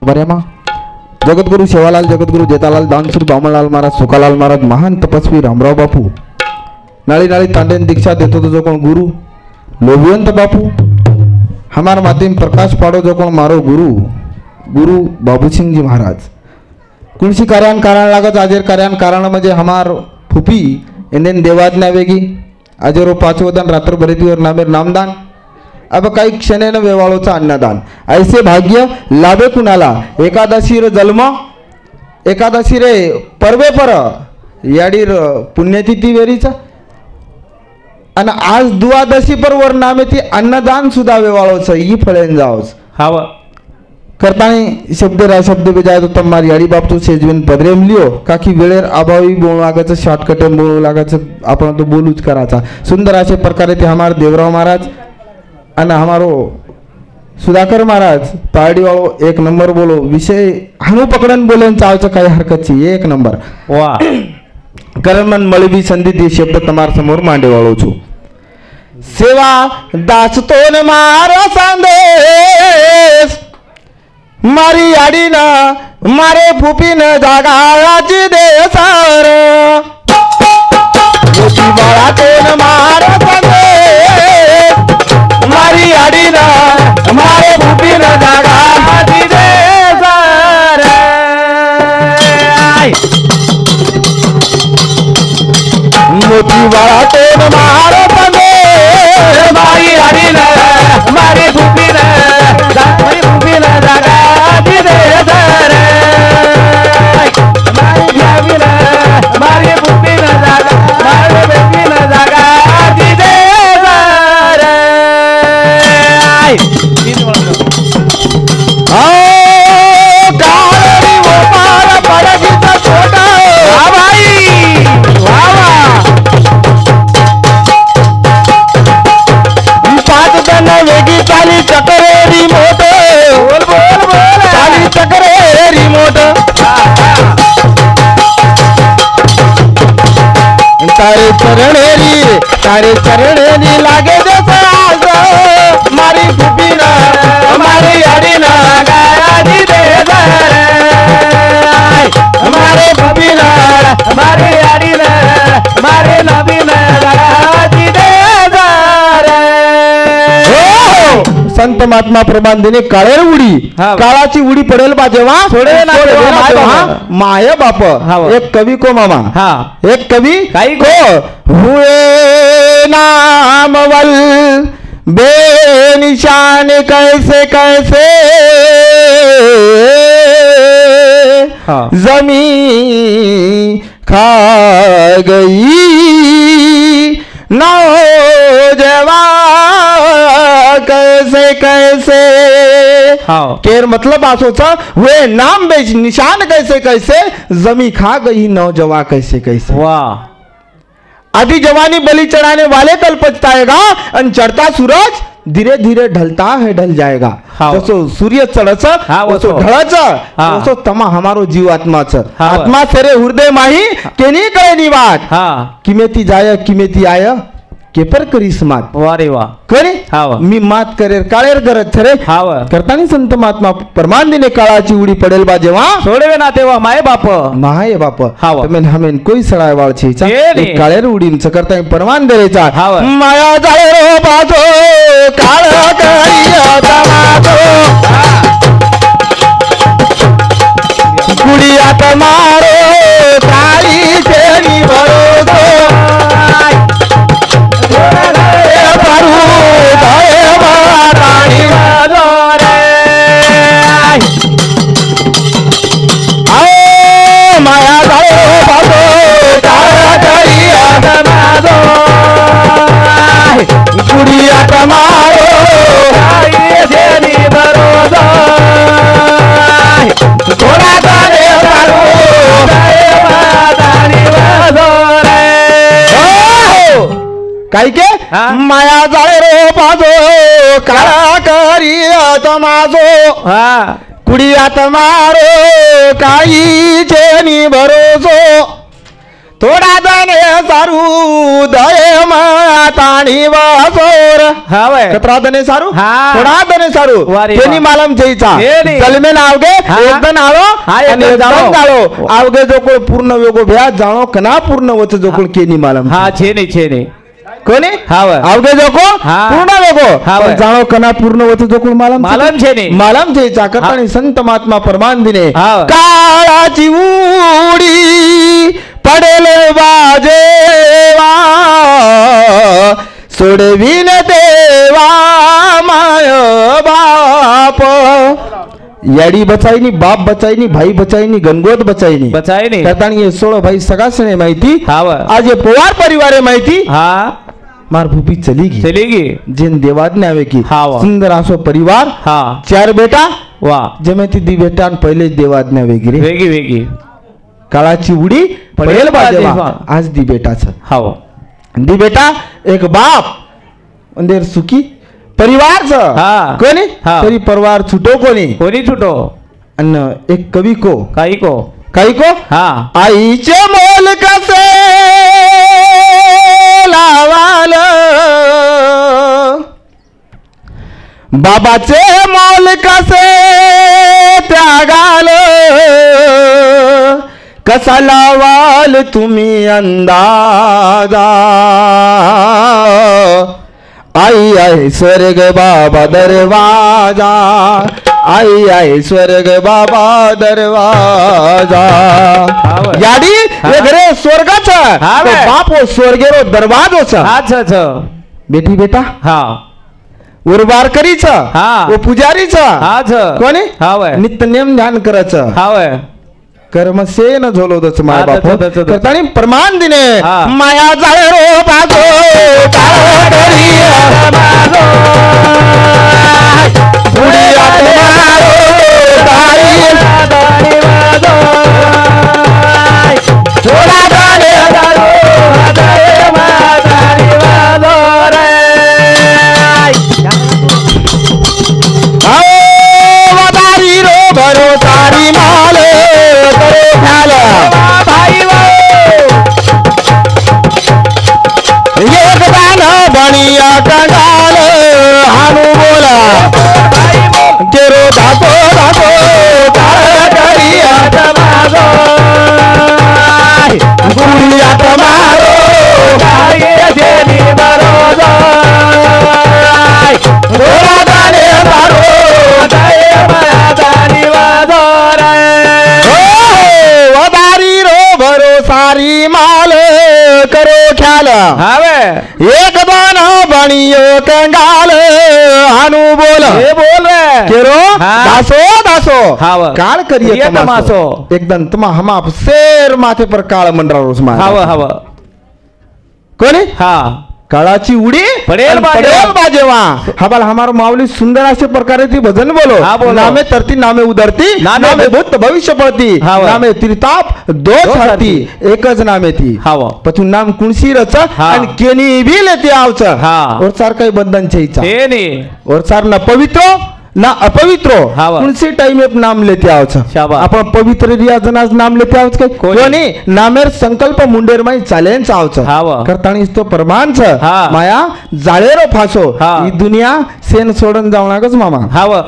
बऱ्यामा जगद्गुरु सेवालाल जगद्गुरु जेतालाल दानशूर बामणलाल महाराज सुखालाल महाराज महान तपस्वी रामराव बापू नाळी नाळी तांडेन दीक्षा देतो तो जो कोण गुरु लोभियंत बापू हमार मातेम प्रकाश पाडो जो कोण मारो गुरु गुरु बाबूसिंह जी महाराज कुणसी कार्यान कारण लागत आजेर कार्यान कारण म्हणजे हमार फुफी इंदेन देवाज्ञा वेगी आजेरो पाचवदान रात्र बरेतीवर नामेर नामदान अब काही क्षणेन वेवाळोचा अन्नदान ऐसे भाग्य लाभे कुणाला एकादशी रे जन्म एकादशी रे पर्वे पर याडीर पुण्यतिथी वेरीचा आणि आज द्वादशी पर वर नामे ती अन्नदान सुद्धा वेवाळोचं ही फळेन जावच हाव करतानी शब्द बेजाय तो तम्मार याडी बाप तो सेजविन पदरेम लियो काकी वेळेर अभावी बोलू लागायचं शॉर्टकट बोलू लागायचं आपण तो बोलूच करायचा सुंदर अशा प्रकारे ते हमार देवराव महाराज आणि हमारो सुधाकर महाराज पारडी वाळो एक नंबर बोलो विषय हनु पकडन बोलेन चावचं काही हरकत ची एक नंबर वा कारण मन मळवी संधी ते शब्द तमार समोर मांडे वाळो छु सेवा दासतोन मारो संदेश मारी आडीन मारे फुपीन जागाची देसार मोठी बाळातून मारो संदेश मारी आडीन मारे फुपीन जागाची देसार मोठी बाळातून मारो संदेश मारी आडीन मारे फुपीन जागा तारे चरणेरी लागे जसा मारी फुपीन मारी आडीन गाडी दे मारे फुपीन मारी आडीन मारे नवीन गाडी दे संत महात्मा प्रमाण देणे काळेर उडी काळाची उडी पडेल बा जेव्हा माय बाप एक कवी को मामा एक कवी काही को हुए नामवल बेनिशान कैसे कैसे जमी खा गई नौजवान कैसे कैसे केर मतलब आसोचा हुए नाम बे निशान कैसे कैसे जमी खा गई नौजवा कैसे कैसे वाह आधी जवानी बलि चढ़ाने वाले कल पछताएगा और चढ़ता सूरज धीरे धीरे ढलता है ढल जाएगा जसो सूर्य चढच वसो ढळच वसो तमा हमारो जीव आत्माच आत्मा सेरे हृदय माही केनी कळे निवात किमेती जाय किमेती आय केपर करीस मात वारे वा करे मी मात करेर काळेर करत छरे करतानी संत महात्मा प्रमाण दिने काळाची उडी पडेल बा जेव्हा सोडवे ना तेव्हा माय बाप तमेन हमेन कोई सडाय वाळची काळेर उडींच करता प्रमाण देरेचा माया जाळे रो बाजो काळ करिया तमाजो गुडियात मारो काळी चेनी भरोसो काय के माया जाळे रो पाजो काळा करी माझो कुडियात मारो काही चेनी भरोसो थोडा दने सारू दये माताणी वासोर हावे कतरा दने सारू हा. थोडा दने सारू वारे तेनी वा. मालम जईचा तेनी. जलमे नावगे हा. एकदन आलो हा, आणि एकदन जाळो. एकदन जाळो आवगे जो कोण पूर्ण वेगो भ्या जाणो कना पूर्ण वच जो कोण केनी मालम हा छेने छेने कोणी हावे आवगे जो को हा. पूर्ण वेगो हा, पण वय. जाणो कना पूर्ण वच जो कोण मालम मालम छेने मालम जईचा करतानी संत महात्मा परमान दिने हा. काळाची उडी पडेल बाजेवा सोडविन देवा माय बाप याडी बचाईनी बाप बचाईनी भाई बचाईनी गणगोत बचाईनी बचाय ने करतानी ये 16 भाई सगासणे माहिती हावे आज ये पवार परिवार माहिती हा मार भूपी चली गई चलेगी जिन देवाज्ञा आवे की हा वा. सुंदर आसो परिवार हा 4 बेटा वा जमे ती दी बेटा पहिले देवाज्ञा वेगिरे वेगी वेगी काळाची उडी पडेल पडेल बाजेवा बाजेवा. आज दी बेटाच हाव दी बेटा एक बाप अंधेर सुखी परिवार हा. कोणी हा. तरी परिवार छुटो कोणी कोणी छुटो अन्न एक कवी को काही को काही को हा आईचे मोल कसे लावाल बाबाचे मोल कसे त्यागाल कसा लावाल तुम्ही अंदाजा आई आहे स्वर्ग बाबा दरवाजा आई आहे स्वर्ग बाबा दरवाजा हाव. याडी हा. हे घरे स्वर्गाच हाव. बाप हो स्वर्गेरो दरवाजोच हाच छ बेटी बेटा हा उर्बार करीच हा. व पुजारीच हाच कोणी हावे नित्य नेम ध्यान करच हावे कर्म से न झोलो दच माय हा, बाप दच, दच, दच. करतानी प्रमाण दिने हा. माया जाळे रो बाजो काळो डोरी बाजो पुढे आत्मारो दारी बाजो थोडा गाणे दारो हृदय मादारी बाजो रे आओ वदारी रो भरो सारी माल करे ख्याल भाई एक दान बनिया कंगाल हानू बोला केरो धाको धाको करिया तमागो गुड़िया तमारो गाये जेनी बरोदो थोड़ा दाने मारो दये माया दानी वादोरे वदारी रो भरो सारी माल करो ख्याल हावे एक दान बनियो कंगाल हानू बोल हे बोल रे केरो हा. दासो दासो हाव. काळ करिए करिए तमासो तमासो. एकदम तुम हम आप शेर माथे पर काळ मंडरा रोज हाव हाव कोणी हा काळाची उडी पडेल आणि बाजेवा. पडेल बाजेवा हमाल हमारो माऊली सुंदर असे प्रकारे ती भजन बोलो हा, बोलो. नामे तरती नामे उदरती नामे नामे भूत भविष्य पडती हाव. नामे त्रिताप दोष दोष हरती एकच नामे ती हाव पतून नाम कुणसी रच हा. आणि केनी बी लेते आवच हा. और सार काही बंधन छईचा हे ने और सार न पवित्र ना अपवित्रो हाव. कुणसी टाइम एक नाम लेते आवच शाबास. आपण पवित्र रिया जनाज नाम लेते आवच काय कोणी? कोणी नामेर संकल्प मुंडेर माई चालेंच आवच हाव. करतानी तो परमानच हा. माया जाळेरो फासो हा. ही दुनिया सेन सोडून जावणागच मामा हाव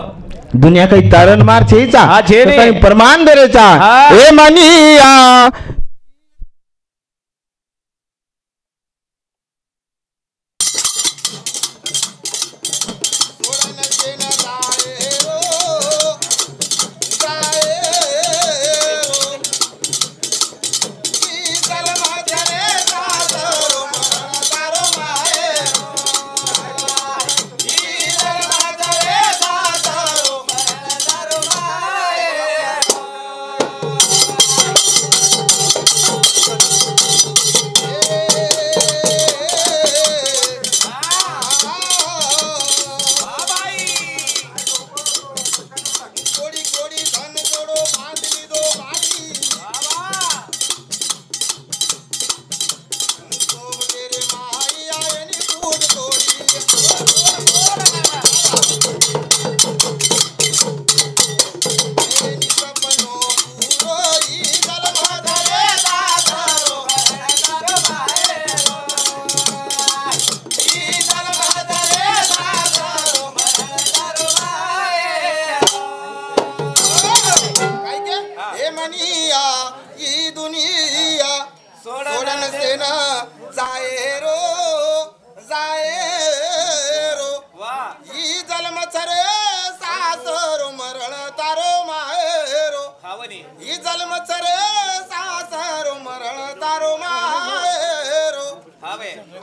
दुनिया काही तारण मार छेचा हा, छे रे. करतानी परमान देरेचा हा. ए मनिया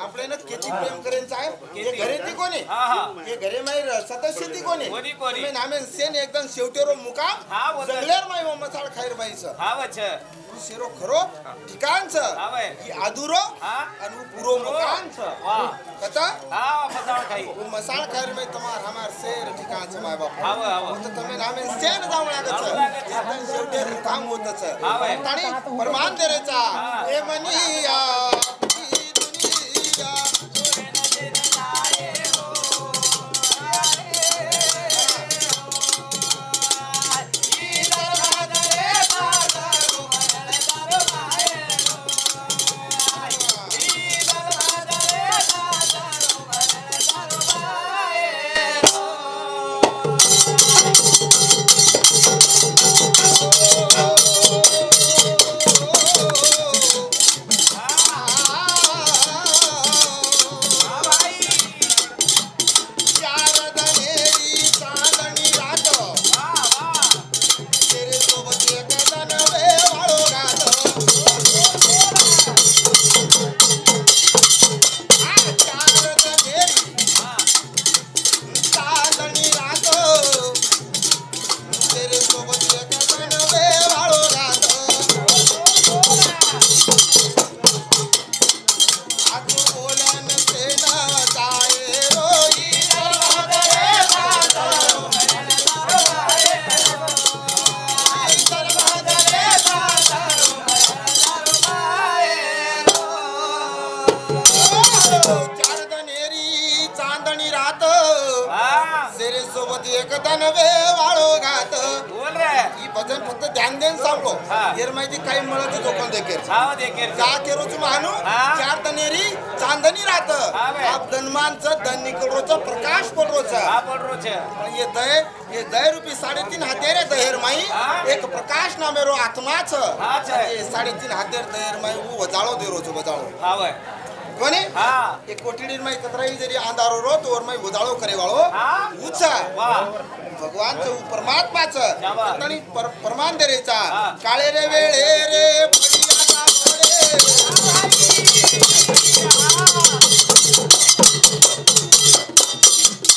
आपल्याला किती प्रेम करायचं आहे हे घरे ती कोणी हा हा हे घरे माई सदस्य ती कोणी कोणी कोणी तुम्ही नामे सेन एकदम शेवटेरो मुकाम हा, बोलतो. जंगलेर माई मसाळ खायर बाईचं हा वच शिरो खरो ठिकाणचं हा वय की आदुरो हा आणि पुरो मुकामचं वा कथा हा मसाळ खाई मसाळ खायर माई तमार हमार शेर ठिकाणचं माय बाप हाव हाव तर तुम्ही नामे सेन जाऊ जाऊ लागत लागत. शेवटे काम होतच हा वय आणि परमान देरेचा हा. हे मनिया ही दुनिया सोबत एकदा नवे वाळो घात बोल रे ही भजन फक्त ध्यान देऊन सांगलो हा. हेर माहिती काही मिळत दुकान देखील हाव देखेर का केरोच मानू हा. चार दनेरी चांदणी राहत हा बे. आप धनमानचं धन निकलरोचं प्रकाश पडरोचं हा पड रोच पण ये दय रुपी 3.5 हातेर दहेर माई हा. एक प्रकाश नामेरो आत्माच हाच आहे. 3.5 हातेर दहेर माई वजाळो देरोचं वजाळो हाव कोणी हा एक कोठडीर माई कतराई जरी अंधारो रो तोर माई वजाळो करे वाळो हा. उचा वा भगवानचं परमात्माचं शाबास. आणि परमान देरेचा हा. काळे रे वेळे रे पडियाचा पडे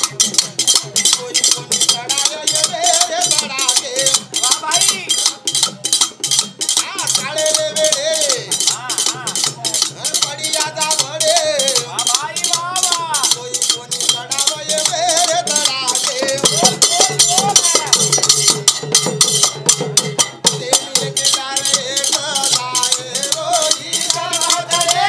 कोणी कोणी चढावे रे चढावे वा बाई हा काळे रे वेळे हा हा पडियाचा पडे वा बाई वा वा कोणी कोणी चढावे रे चढावे देवी केला रे चढावे रोई चढावे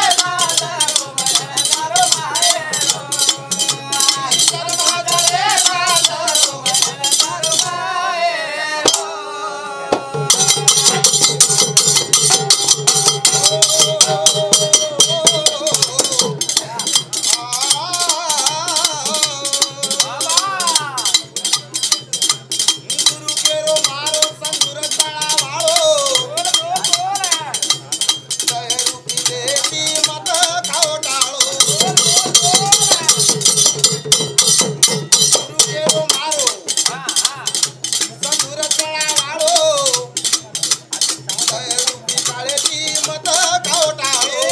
गुरु केरो मारो संगुर तळा वाळो रूपी देवी मत खाओ टाळो गुरु केरो मारो संगुर तळा वाळो रूपी काळेची मत खाओ टाळो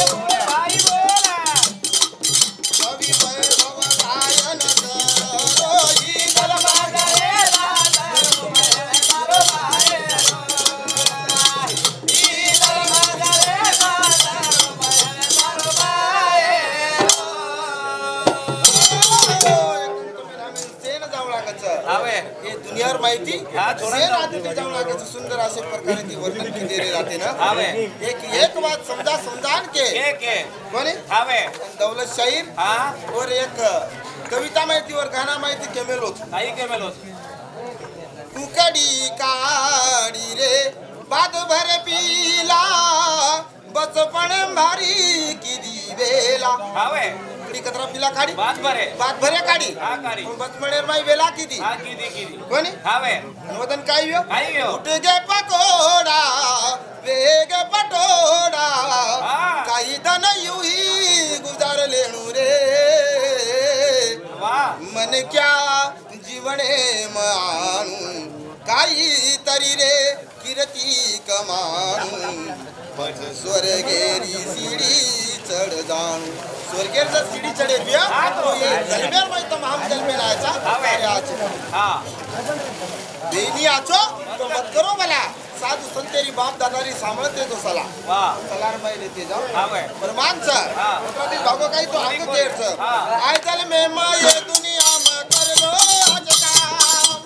कवी वैभव गायन करो ही सेन जाऊ लागायचं हावे हे दुनियावर माहिती हा, थोडं सेन जाऊ आधी ते जाऊ लागायचं सुंदर असे प्रकारे ती वर्णन केलेले राहते ना हावे एक बात समजान के के कोणी हावे दौलत शाहीर हा और एक कविता माहिती और गाना माहिती केमेल होत काही केमेलो कुकडी काडी रे बाद भर पीला बचपण भारी किदी वेला हावे कुकडी कतरा पिला काडी बात बरे बाद भरे काडी हा काडी बचपणेर माई वेला किदी हा किती कोणी हावे वदन काय व्यो काही घेऊ उठ गे पकोडा वेग पटोडा हा. काही धन युही गुजार लेणू रे वा मन क्या जीवने मानू काही तरी रे कीर्ती कमानू स्वर्गेरी सीडी चढ जाणू स्वर्गेर जर सीडी चढे बिया तो ये जलमेर में तो हम जलमेर आचा कार्याचे हा बेनी आचो तो मत करो भला साधु संतेरी बाप दादारी सांभळते तो सला वा सलार बाई लेते जाओ हा बाई परमान सर हा प्रति भागो काही तो आगे देर सर हा आय चल में ये दुनिया में कर लो आज काम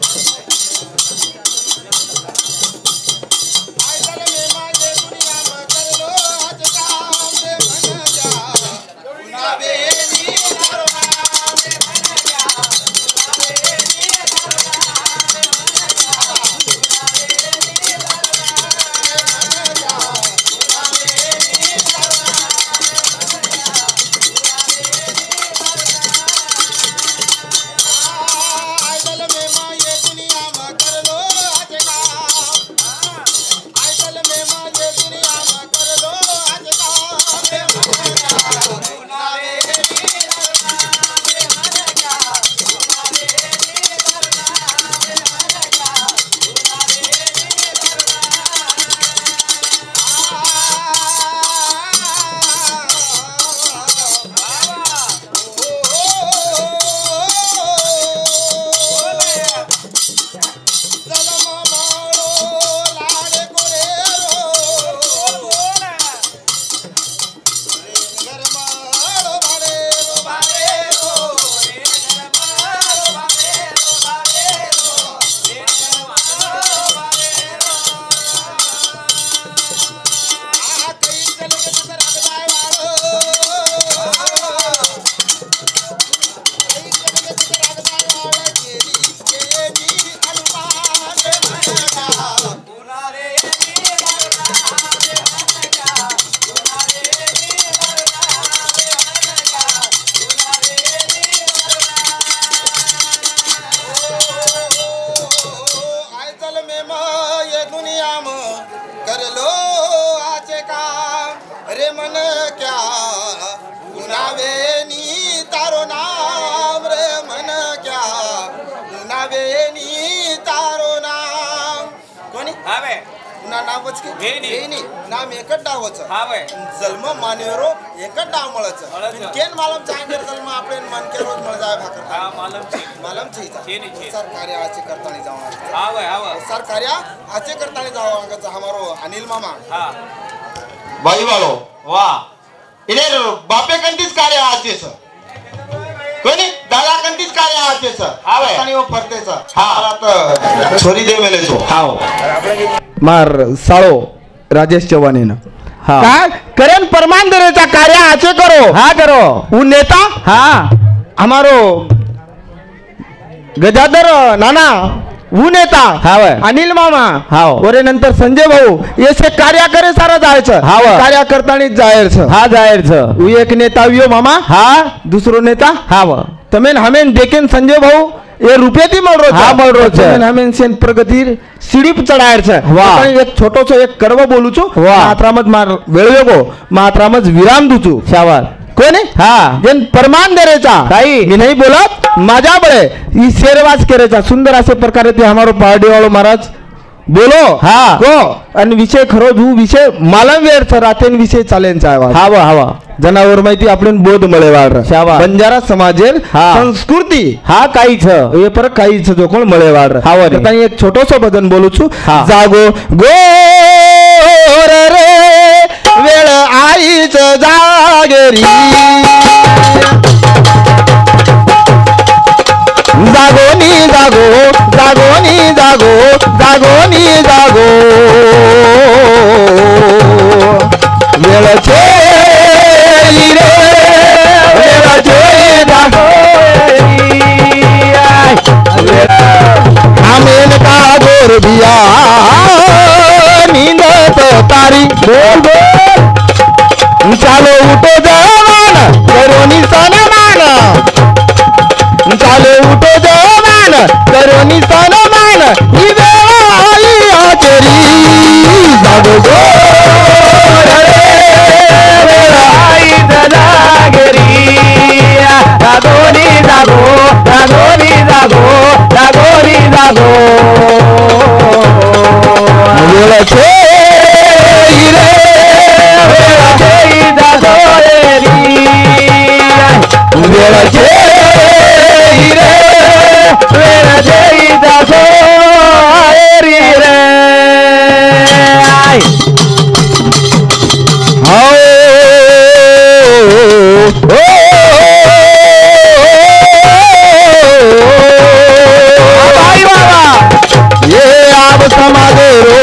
आय चल में ये दुनिया में कर लो आज काम रे मन जा ना बेनी करो नाम रे मन जा ना बेनी करो नाम रे मन जा नाम एकच डावच जन्म मानेरो एकच डाव मळच केन मालम चांगेर जन्म आपले मन के रोज मळ जाय भाकर हा मालम छी सर कार्य आचे करतानी जाऊ हा सर कार्य आचे करतानी जाऊ अंगच हमारो अनिल मामा हा भाई वालो वाह इधर बापे कंतीच कार्य आचे सर कोणी दादा कंतीच कार्य आचे सर हा भाई आणि वो फरते सर हा आता छोरी दे मेले सो हाव मार साळो राजेश चव्हाणेनं काय करेन परमान देरेचा कार्य आचे करो हाँ करो वो नेता हाँ हमारो गजाधर नाना वो नेता हाँ अनिल मामा हाँ और नंतर संजय भाऊ ये से कार्य करे सारा जायचं हाँ कार्य करतानीच जायचं हाँ जायचं वो एक नेता वियो मामा हाँ दूसरो नेता हाँ तमेन हमें देखेन संजय भाऊ ये रुपये थी मल रो हाँ मल रो हमें सेन प्रगति सीढ़ी पे चढ़ायर छे वाह एक छोटो सो एक कड़वा बोलू छु मात्रामज मार वेळवेगो मात्रामज विराम दू छु शाबास कोणी हाँ जन परमान देरेचा काही मी नाही बोलत माझ्या बळे ई शेरवाज करेचा सुंदर असे प्रकारे ते हमारो पार्टी वालो महाराज बोलो हाँ को आणि विषय खरो धू विषय मालम वेर रातेन विषय चालेन चायवा हावा हावा जनावर माहिती आपण बोध मळेवाड बंजारा समाजेर संस्कृती हा काहीच हे पर काहीच जो कोण मळेवाड हावा रे एक छोटोसो भजन बोलू छु जागो गोर रे वेळ आईच जागेरी जागोनी जागो जागोनी जागो जागोनी जागो वेळ छेली रे वेळ छेली जागो आमेन का गोर बिया नींद तो तारी बोल चालो उठो जवान करोनी सनमान चालो उठो जवान करोनी सनमान ही वेळ आली आचरी जागो गोर रे वेळ आई जागेरी जागोनी जागो जागोनी जागो जागोनी जागो वेळ छेली रे वेळ छेली जागो वेळचे रे वेळचे जागो रे ये आब समाजे रो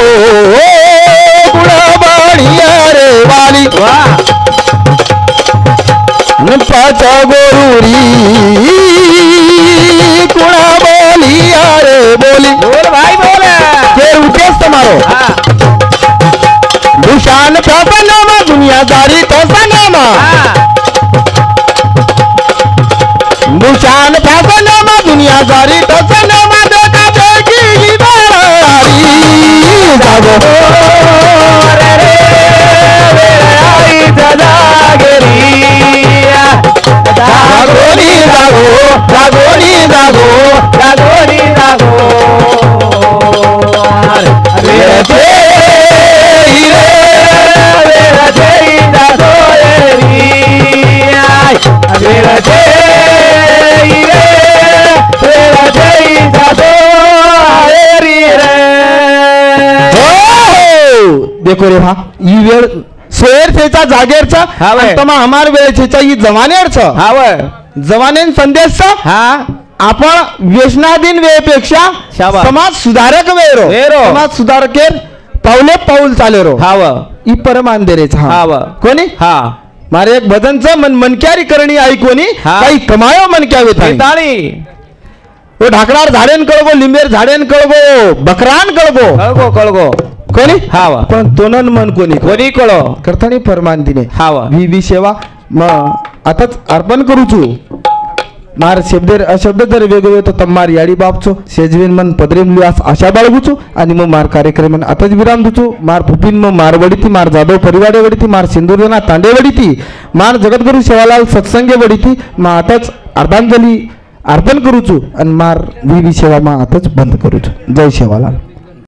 गुणबाणिया रे वाली पाच गोरुरी कुणा बोलिया रे बोली बोल भाई बोल के उठेस तुम्हारो भूषान नामा दुनियादारी तो सनामा भूषान नामा दुनियादारी तो सनामा देखा देखी बारी जागो रे रे आई जागरी जागोनी जागो जागोनी जागो जागोनी जागो रे देखो रे भा ही वेळ सोयर थेचा जागेरचा तमा हमार वेळ थेचा ही जवानेरचा जवानेन संदेश हा आपण व्यसनाधीन वेळेपेक्षा समाज सुधारक वेळो समाज सुधारकेर पावले पाऊल चाले रो ही परमान देरेचा कोणी मारे एक भजनचं मनक्यारी करणी आई कोणी काही कमायो मनक्या वेताळी ओ ढाकणार झाडेन कळगो लिंबेर झाडेन कळगो बकरान कळगो कळगो कळगो कोणी पण तोनन मन कोणी कोणी कळो करतानी फरमान दिने वी सेवा आताच अर्पण करूचू मार शब्द जर वेगवेगळे तो तम्मार याडी बापचो सेजवीन मन पदरेम लियास आशा बाळगुचू आणि मग मार कार्यक्रम आताच विराम दुचू मार फुपिन मग मार वडीती मार जाधव परिवाडे वडीती मार सिंदूरजना तांडे वडीती मार जगद्गुरु सेवालाल सत्संगे वडीती मग आताच अर्धांजली अर्पण करूचू आणि मार वी सेवा मग आताच बंद करूचू जय सेवालाल.